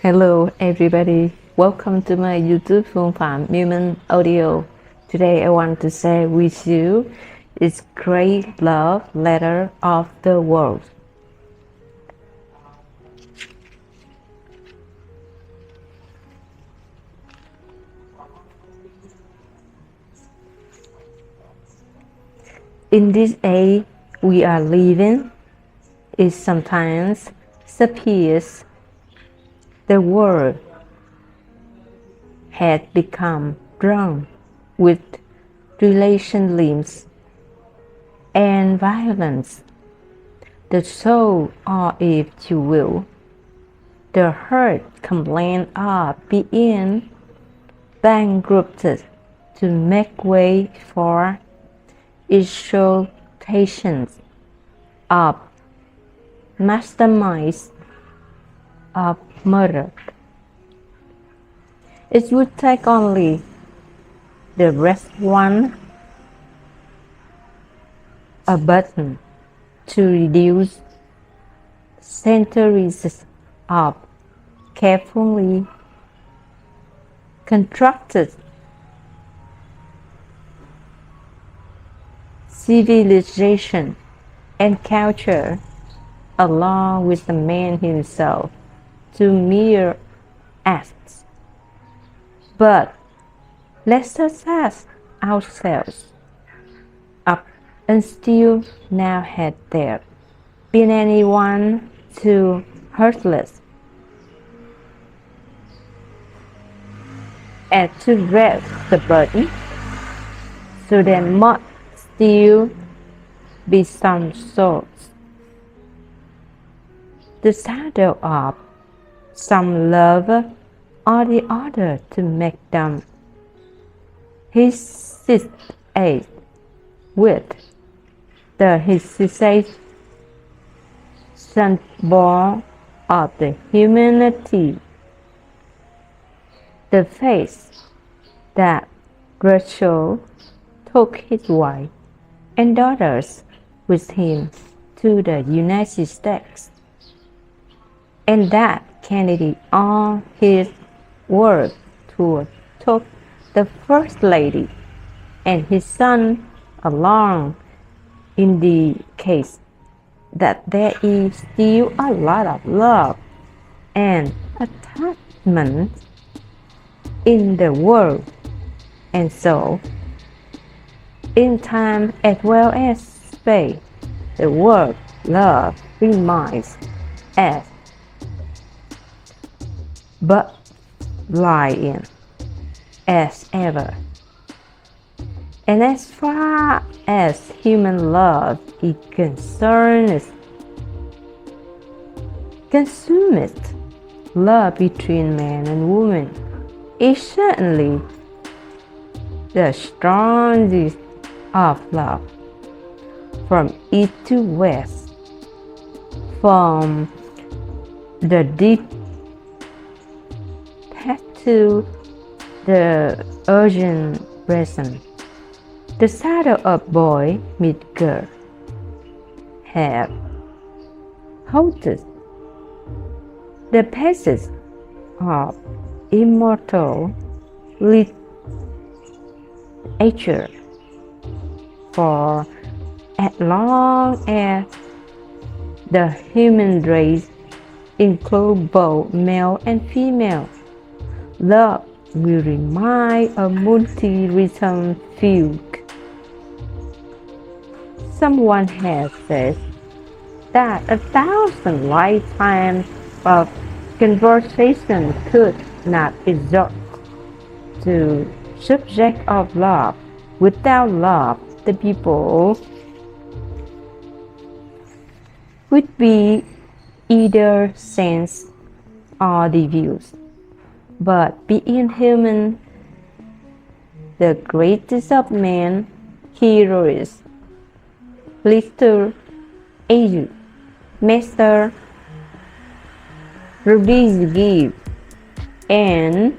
Hello everybody, welcome to my YouTube Phuong Pham Millman audio. Today I want to share with you is great love letter of the world. In this age we are living, it sometimes appears the world had become drunk with relationships and violence. The soul, or if you will, the heart complaint of being bankrupted to make way for exaltations of masterminds of murder. It would take only the rest one a button to reduce centuries of carefully constructed civilization and culture, along with the man himself, to mere acts. But let us ask ourselves, up until now had there been anyone too heartless and to bear the burden? So there must still be some souls, the shadow of some lover or the other, to make them hesitate with the hesitation born of the humanity. The faith that Rachel took his wife and daughters with him to the United States, and that Kennedy on his world tour took the First Lady and his son along, indicates that there is still a lot of love and attachment in the world, and so in time as well as space, the word love remains as but lying as ever. And as far as human love is concerned, consummate love between man and woman is certainly the strongest of love, from east to west, from the deep to the urgent present. The shadow of boy meet girl have halted the passage of immortal literature, for as long as the human race includes both male and female, love will remain a multi-rhythm fugue. Someone has said that 1,000 lifetimes of conversation could not exhaust the subject of love. Without love, the people would be either saints or devils. But being human, the greatest of men, heroes, little age, master, rubies give, and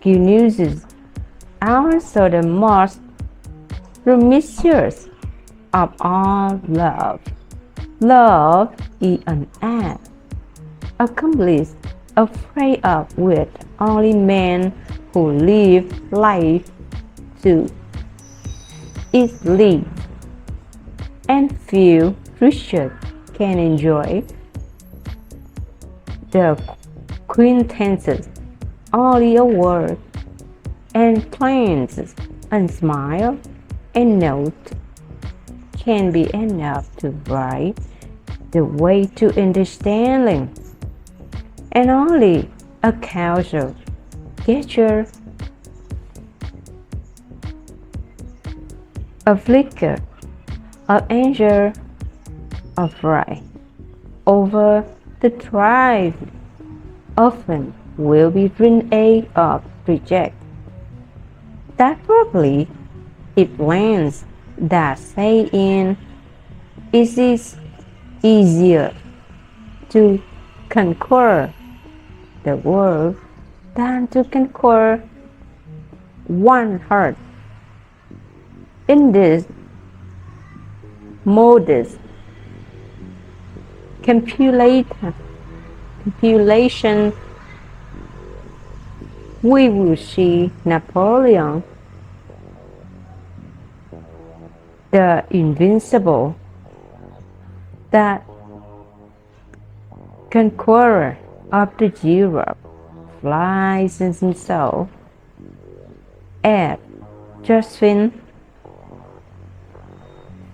geniuses are also the most promiscuous of all love. Love is an act accomplished afraid of with only men who live life to its limit, and few creatures can enjoy the quintessence. Only a word and glance and smile and note can be enough to bright the way to understanding, and only a casual gesture, a flicker of anger, of fright over the drive often will be grenade of reject. That probably it lands that saying it is easier to conquer the world than to conquer one heart. In this modest compilation, we will see Napoleon, the invincible, that conqueror of the Europe, flies himself at Josephine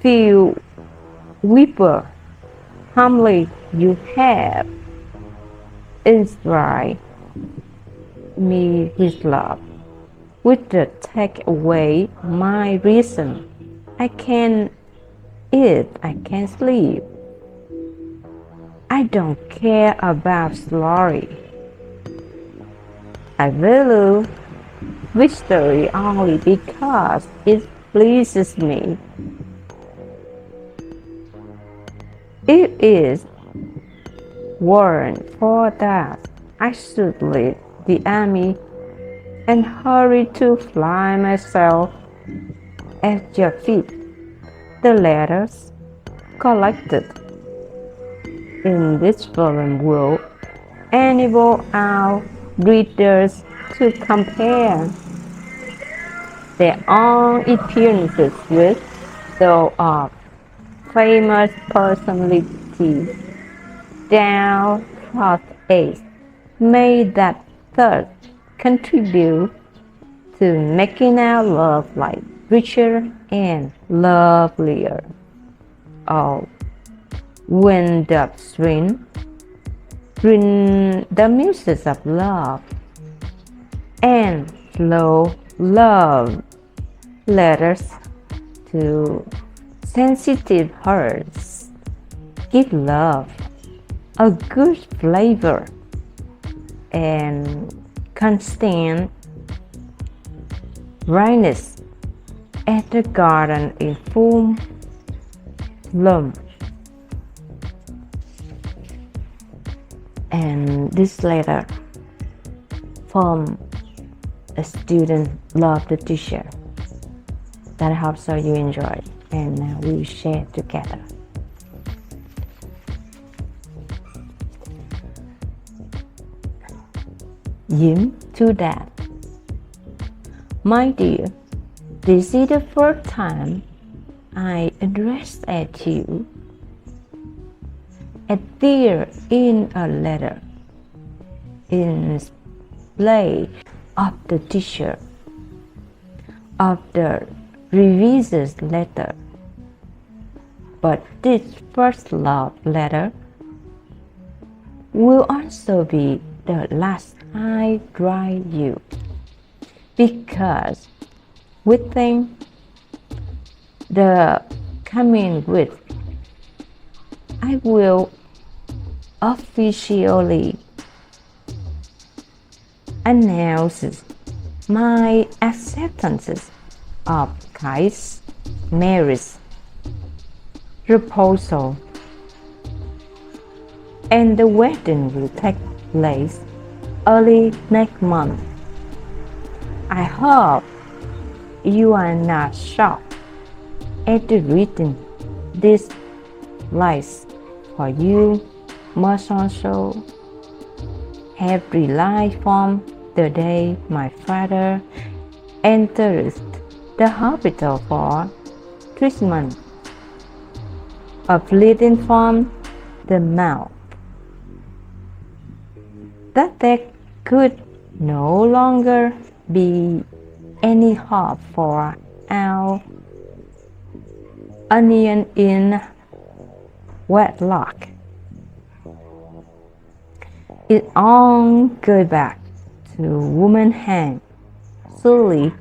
few weeper humbly you have inspired me with love, which take away my reason. I can't eat, I can't sleep. I don't care about glory. I value victory only because it pleases me. It is warrant for that I should leave the army and hurry to fly myself at your feet. The letters collected in this volume will enable our readers to compare their own experiences with those of famous personalities down throughout age. May that third contribute to making our love life richer and lovelier. Oh, when the string bring the music of love and flow love letters to sensitive hearts, give love a good flavor and constant brightness at the garden in full bloom. And this letter from a student love the teacher, that I hope so you enjoy, and we will share together. Diem to Dad. My dear, this is the first time I addressed at you. There in a letter in place of the teacher of the reviser's letter, but this first love letter will also be the last I write you, because within the coming week I will officially announce my acceptance of Kai's marriage proposal, and the wedding will take place early next month. I hope you are not shocked at reading this list, for you must also have relied from the day my father entered the hospital for treatment of bleeding from the mouth, that there could no longer be any hope for our union in wedlock. It all goes back to woman's hand. Surely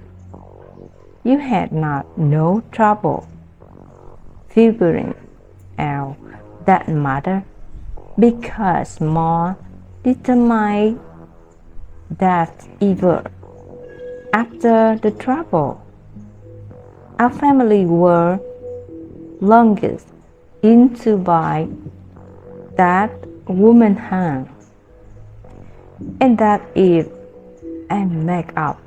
you had not no trouble figuring out that matter, because more determined that ever. After the trouble, our family were longest into by that woman hand, and that if I make up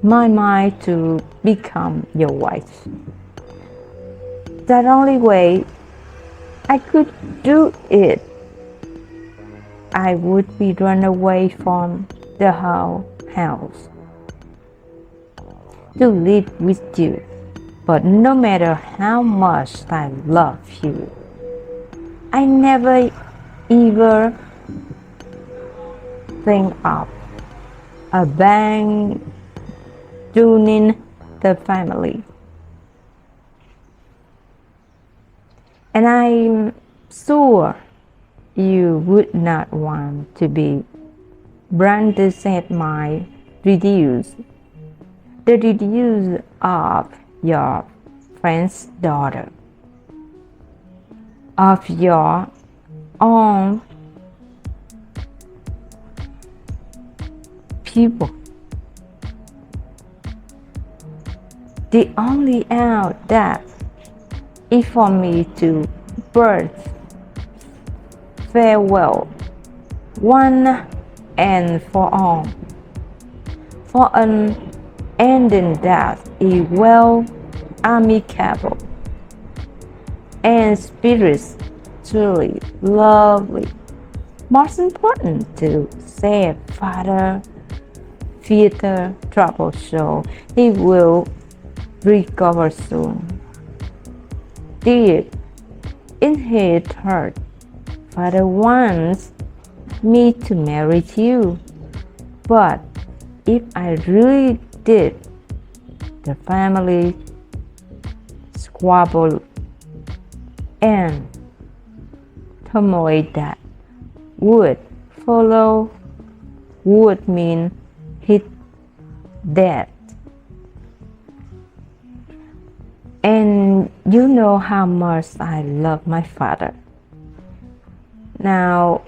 my mind to become your wife, that only way I could do it, I would be run away from the whole house to live with you. But no matter how much I love you, I never ever think of abandoning the family. And I'm sure you would not want to be branded as my reduce, the reduce of your friend's daughter, of your own people. The only out that is for me to birth farewell one and for all, for an ending that is well amicable and spiritually lovely. Most important to save Father Peter trouble so he will recover soon. Dear, in his heart, Father wants me to marry you, but if I really did, the family squabble and turmoil that would follow would mean his death. And you know how much I love my father. Now,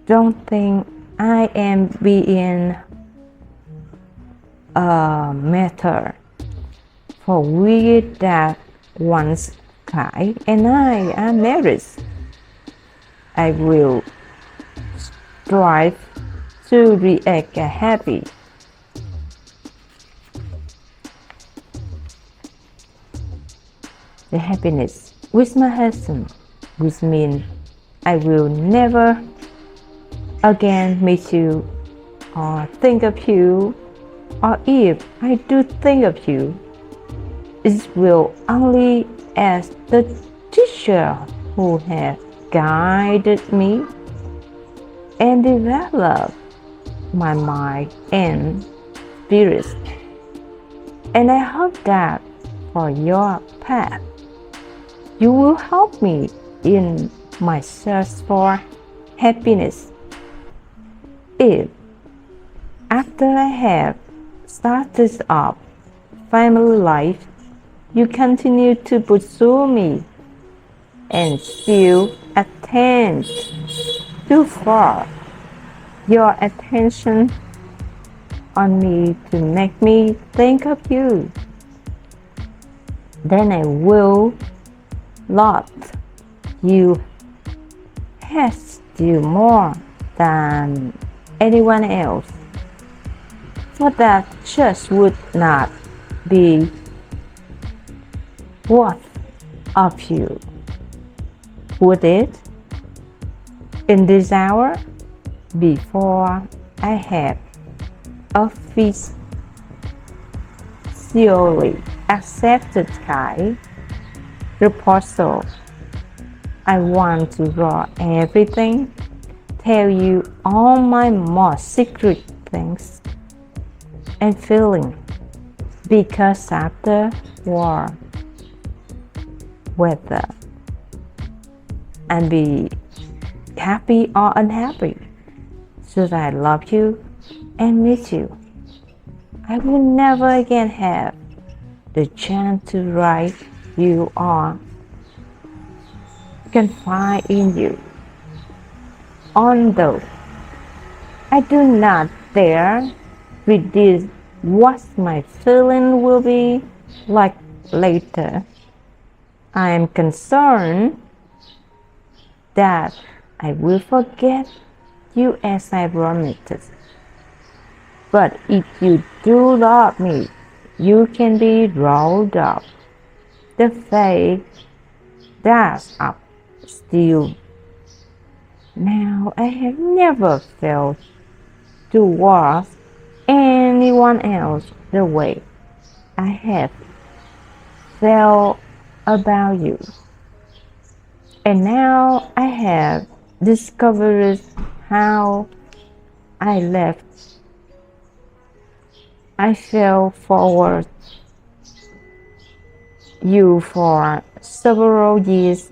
don't think I am being a matter for we that once Kai and I are married. I will strive to react happy. The happiness with my husband, which means I will never again meet you or think of you, or if I do think of you, it will only as the teacher who has guided me and developed my mind and spirit. And I hope that for your path, you will help me in my search for happiness. If after I have started up family life, you continue to pursue me and still attend too far your attention on me to make me think of you, then I will love you has you more than anyone else, for that just would not be worth of you, would it? In this hour, before I have officially accepted Kai's proposal, I want to raw everything, tell you all my most secret things and feelings, because after war, whether and be happy or unhappy, should I love you and miss you, I will never again have the chance to write you or confide in you. Although I do not dare predict what my feeling will be like later, I am concerned that I will forget you as I promised. But if you do love me, you can be rolled up. The faith that's up still. Now I have never felt towards anyone else the way I have felt about you. And now I have discovered how I fell forward you for several years,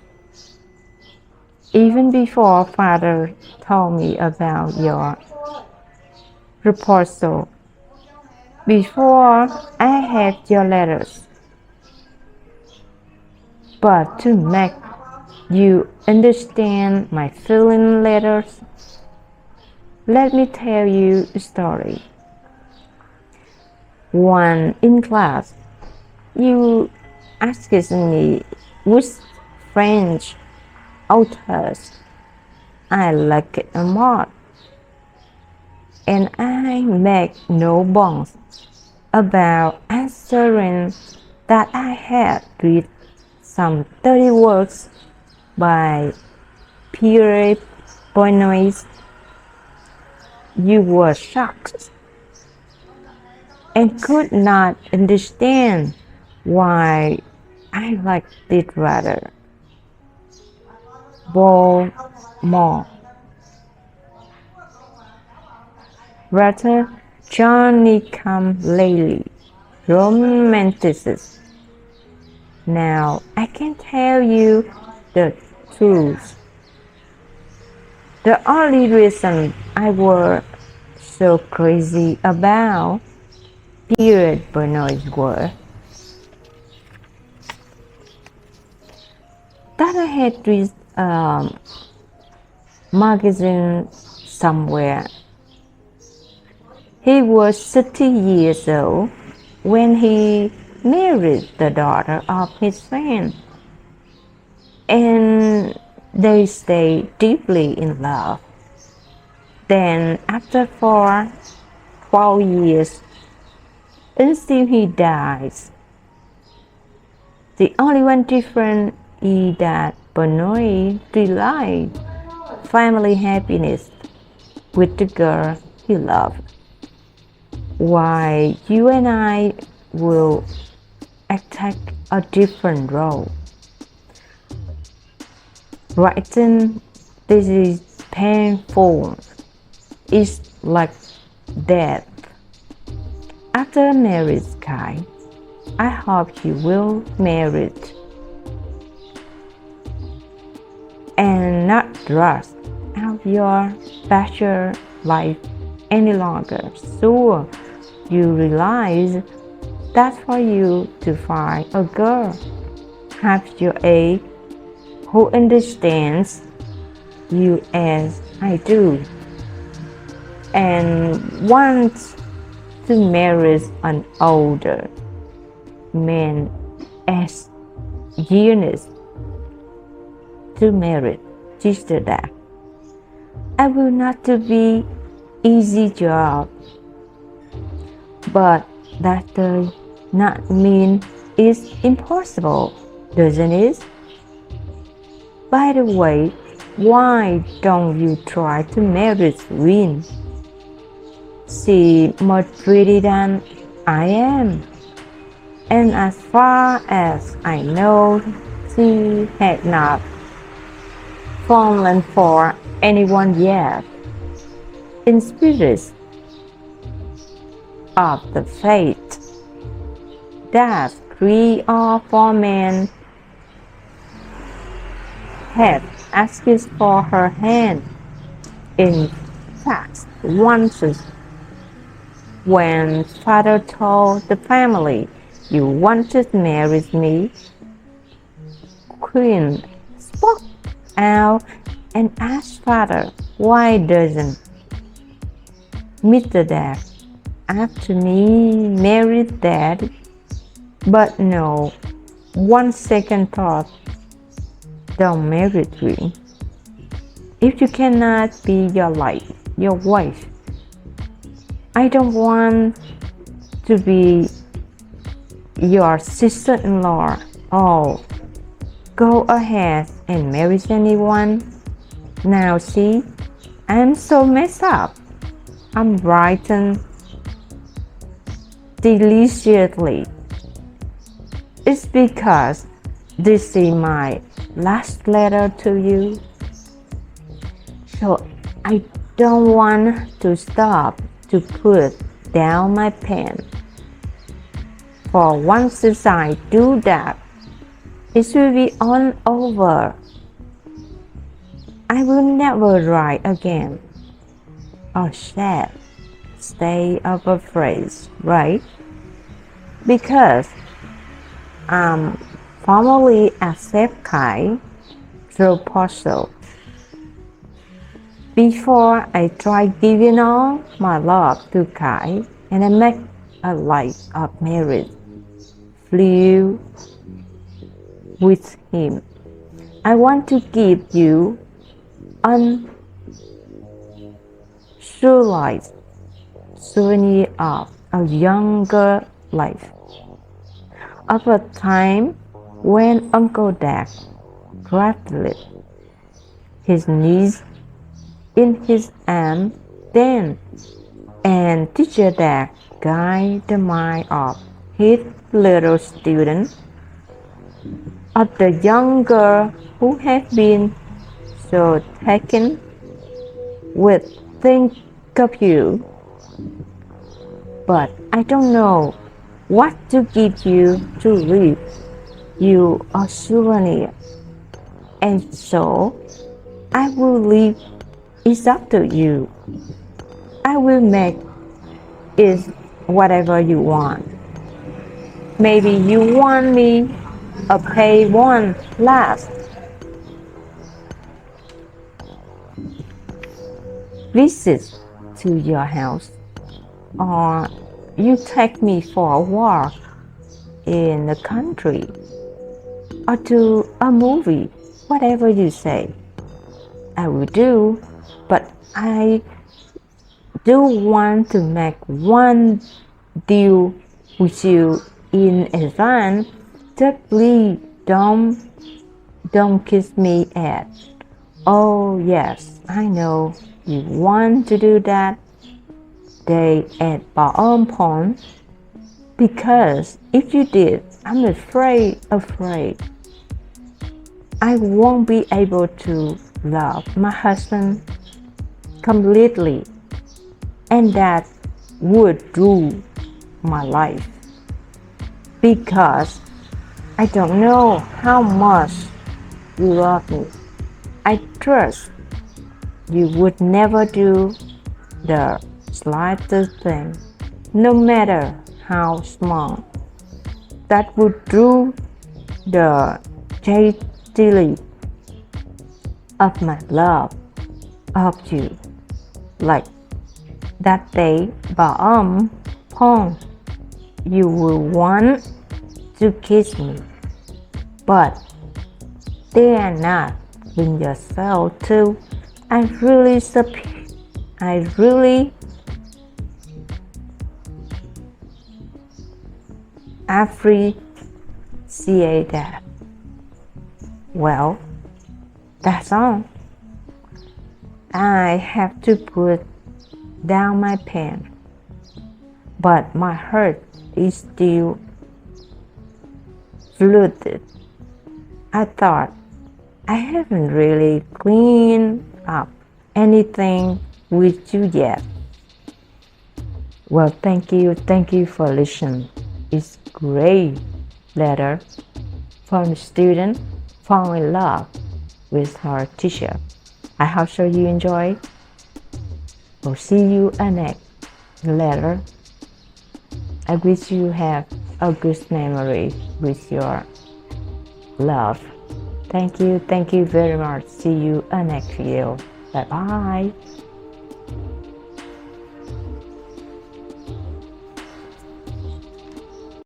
even before Father told me about your proposal, before I had your letters. But to make you understand my feeling letters, let me tell you a story. One in class, you asked me which French authors I like more, and I make no bones about answering that I had read some 30 works by Pierre Benoist. You were shocked and could not understand why I liked it rather. More. Rather, Johnny come lately, romanticist. Now I can tell you the truth. The only reason I was so crazy about Pierre Benoist was that I had read a magazine somewhere. He was 60 years old when he married the daughter of his friend, and they stayed deeply in love. Then after 12 years, until he dies, the only one different is that Benoist realized family happiness with the girl he loved, while you and I will attack a different role. Writing this is painful. It's like death. After marriage, Kai, I hope you will marry and not rush out your bachelor life any longer. Sure, you realize that for you to find a girl half your age who understands you as I do and wants to marry an older man as yearness to marry sister that I will not to be easy job, but that does not mean it's impossible, doesn't it? By the way, Why don't you try to marry Win? She's much prettier than I am, and as far as I know, she had not fallen for anyone yet. In spirit of the fate that 3 or 4 men had asked for her hand. In fact, once when father told the family you wanted to marry me, Queen spoke out and asked father, why doesn't Mr. Dad after me married Dad? But no, 1 second thought, don't marry Queen. If you cannot be your wife, I don't want to be your sister-in-law. Oh, go ahead and marry anyone. Now see, I'm so messed up. I'm writing deliciously. It's because this is my last letter to you. So I don't want to stop to put down my pen. For once I do that, it will be all over. I will never write again. Or sad, stay of a phrase, right? Because formally accept Kai's proposal. Before I try giving all my love to Kai and I make a life of marriage flew with him, I want to give you unsullied souvenir of a younger life, of a time when Uncle Dad cradled his niece in his arms then, and teacher Dad guided the mind of his little student, of the young girl who had been so taken with think of you. But I don't know what to give you to leave you a souvenir, and so I will leave. It's up to you. I will make it whatever you want. Maybe you want me a pay one last visit to your house, or you take me for a walk in the country, or to a movie, whatever you say, I will do. But I do want to make one deal with you in advance. Just please don't kiss me yet. Oh yes, I know you want to do that day at Phuong Pham, because if you did, I'm afraid I won't be able to love my husband completely, and that would ruin my life, because I don't know how much you love me. I trust you would never do the slightest thing, no matter how small, that would ruin the chastity of my love of you. Like that day, Phuong Pham, you will want to kiss me, but they are not in yourself too. I really appreciate that. Well, that's all. I have to put down my pen, but my heart is still flooded. I thought I haven't really cleaned up anything with you yet. Well, thank you for listening. It's great letter from a student falling in love with her teacher. I hope so you enjoy. We'll see you next letter. I wish you have a good memory with your love. Thank you very much. See you next video. Bye bye.